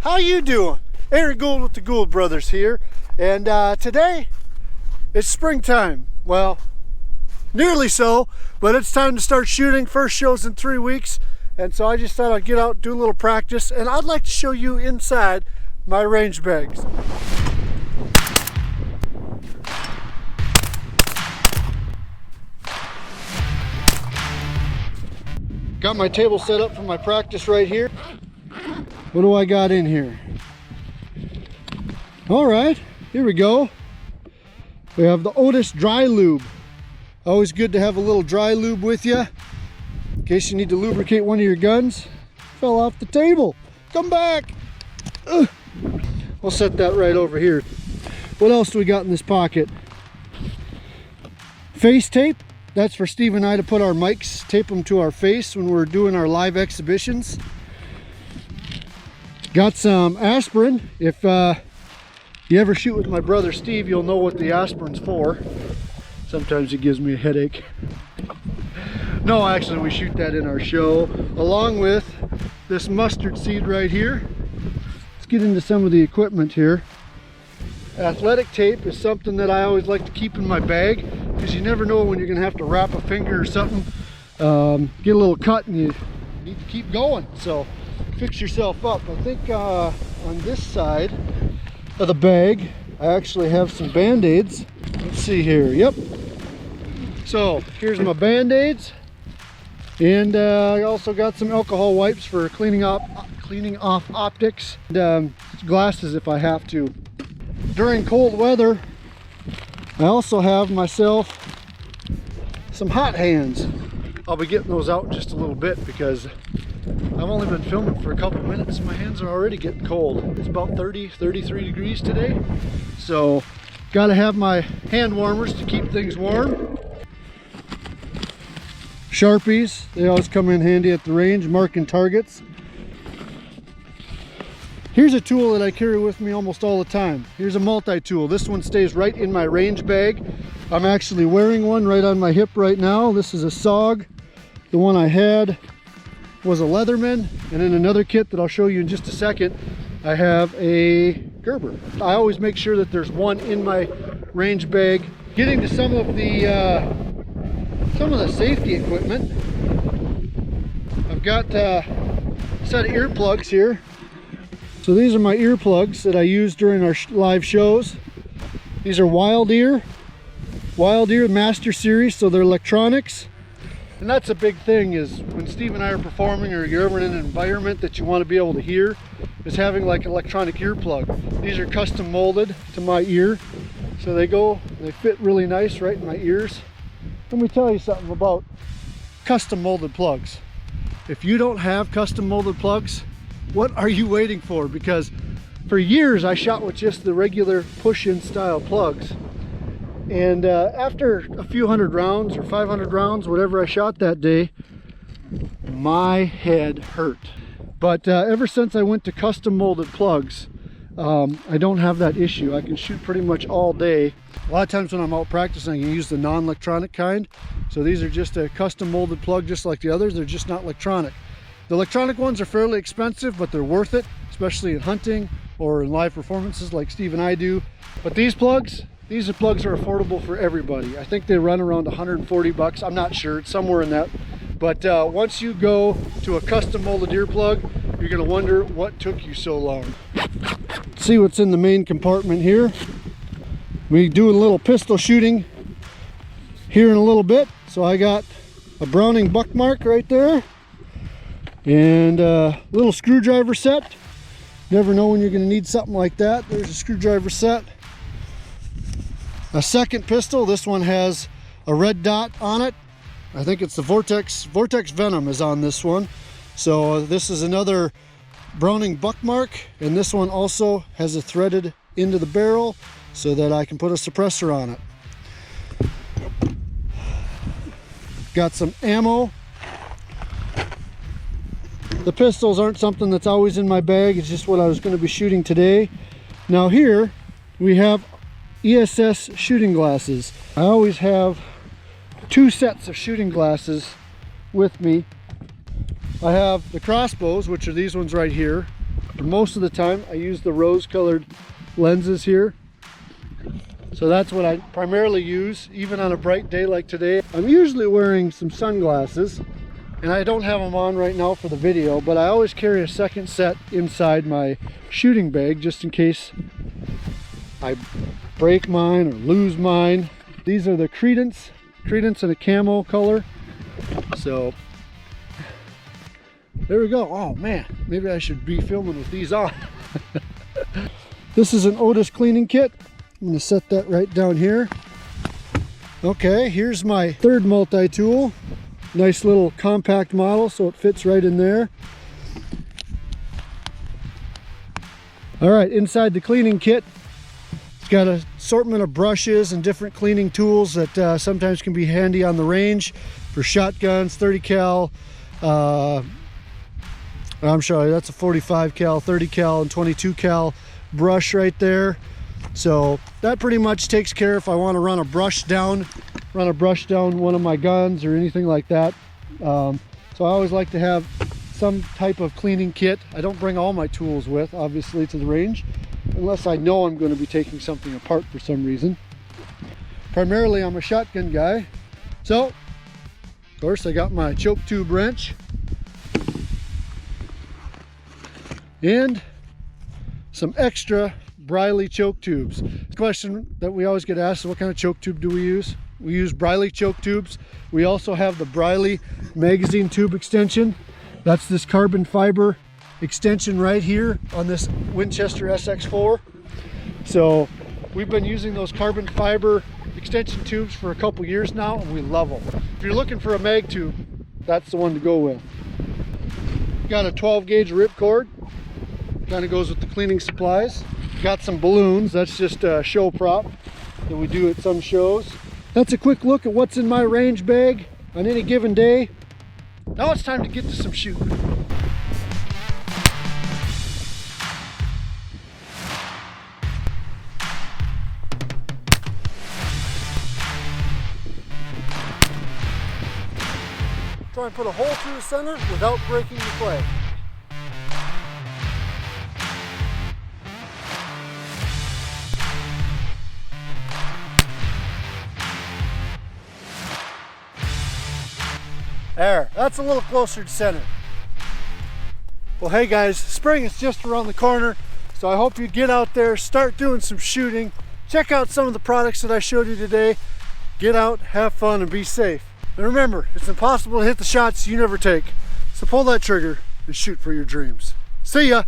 How you doing? Aaron Gould with the Gould Brothers here, and today it's springtime. Well, nearly so, but it's time to start shooting. First show's in 3 weeks, and so I just thought I'd get out and do a little practice, and I'd like to show you inside my range bags. Got my table set up for my practice right here. What do I got in here? All right, here we go. We have the Otis dry lube. Always good to have a little dry lube with you in case you need to lubricate one of your guns. Fell off the table. Come back. Ugh. We'll set that right over here. What else do we got in this pocket? Face tape. That's for Steve and I to put our mics, tape them to our face when we're doing our live exhibitions. Got some aspirin. If you ever shoot with my brother Steve, you'll know what the aspirin's for. Sometimes it gives me a headache. No, actually we shoot that in our show, along with this mustard seed right here. Let's get into some of the equipment here. Athletic tape is something that I always like to keep in my bag, because you never know when you're going to have to wrap a finger or something, get a little cut, and you need to keep going. So fix yourself up. I think on this side of the bag I actually have some band-aids. Let's see here. Yep. So here's my band-aids, and I also got some alcohol wipes for cleaning off optics, and glasses if I have to. During cold weather, I also have myself some hot hands. I'll be getting those out in just a little bit because I've only been filming for a couple minutes. My hands are already getting cold. It's about 33 degrees today. So gotta have my hand warmers to keep things warm. Sharpies, they always come in handy at the range, marking targets. Here's a tool that I carry with me almost all the time. Here's a multi-tool. This one stays right in my range bag. I'm actually wearing one right on my hip right now. This is a SOG. The one I had was a Leatherman, and in another kit that I'll show you in just a second, I have a Gerber. I always make sure that there's one in my range bag. Getting to some of the safety equipment, I've got a set of earplugs here. So these are my earplugs that I use during our live shows. These are Wild Ear Master Series, so they're electronics. And that's a big thing, is when Steve and I are performing, or you're ever in an environment that you want to be able to hear, is having like an electronic earplug. These are custom molded to my ear, so they fit really nice right in my ears. Let me tell you something about custom molded plugs. If you don't have custom molded plugs, what are you waiting for? Because for years I shot with just the regular push-in style plugs, and after a few hundred rounds or 500 rounds, whatever I shot that day, my head hurt. But ever since I went to custom molded plugs, I don't have that issue. I can shoot pretty much all day. A lot of times when I'm out practicing, I can use the non-electronic kind. So these are just a custom molded plug just like the others. They're just not electronic. The electronic ones are fairly expensive, but they're worth it, especially in hunting or in live performances like Steve and I do. But these plugs are affordable for everybody. I think they run around 140 bucks. I'm not sure, it's somewhere in that. But once you go to a custom molded earplug, you're gonna wonder what took you so long. Let's see what's in the main compartment here. We do a little pistol shooting here in a little bit. So I got a Browning Buckmark right there, and a little screwdriver set. Never know when you're going to need something like that. There's a screwdriver set. A second pistol. This one has a red dot on it. I think it's the Vortex Venom is on this one. So this is another Browning Buckmark, and this one also has a threaded into the barrel so that I can put a suppressor on it. Got some ammo. The pistols aren't something that's always in my bag. It's just what I was going to be shooting today. Now here we have ESS shooting glasses. I always have 2 sets of shooting glasses with me. I have the crossbows, which are these ones right here. Most of the time I use the rose-colored lenses here. So that's what I primarily use, even on a bright day like today. I'm usually wearing some sunglasses, and I don't have them on right now for the video, but I always carry a second set inside my shooting bag just in case I break mine or lose mine. These are the Credence in a camo color. So there we go. Oh man, maybe I should be filming with these on. This is an Otis cleaning kit. I'm going to set that right down here. Okay, here's my third multi-tool. Nice little compact model, so it fits right in there. All right, inside the cleaning kit, it's got an assortment of brushes and different cleaning tools that sometimes can be handy on the range for shotguns, 30 cal. I'm sorry, that's a 45 cal, 30 cal, and 22 cal brush right there. So that pretty much takes care if I want to run a brush down one of my guns or anything like that. So I always like to have some type of cleaning kit. I don't bring all my tools with, obviously, to the range, unless I know I'm going to be taking something apart for some reason. Primarily, I'm a shotgun guy. So, of course, I got my choke tube wrench and some extra Briley choke tubes. The question that we always get asked is, what kind of choke tube do we use? We use Briley choke tubes. We also have the Briley magazine tube extension. That's this carbon fiber extension right here on this Winchester SX4. So we've been using those carbon fiber extension tubes for a couple years now, and we love them. If you're looking for a mag tube, that's the one to go with. Got a 12 gauge ripcord. Kind of goes with the cleaning supplies. Got some balloons. That's just a show prop that we do at some shows. That's a quick look at what's in my range bag on any given day. Now it's time to get to some shooting. Try and put a hole through the center without breaking the flag. There, that's a little closer to center. Well, hey guys, spring is just around the corner, so I hope you get out there, start doing some shooting, check out some of the products that I showed you today, get out, have fun, and be safe. And remember, it's impossible to hit the shots you never take, so pull that trigger and shoot for your dreams. See ya!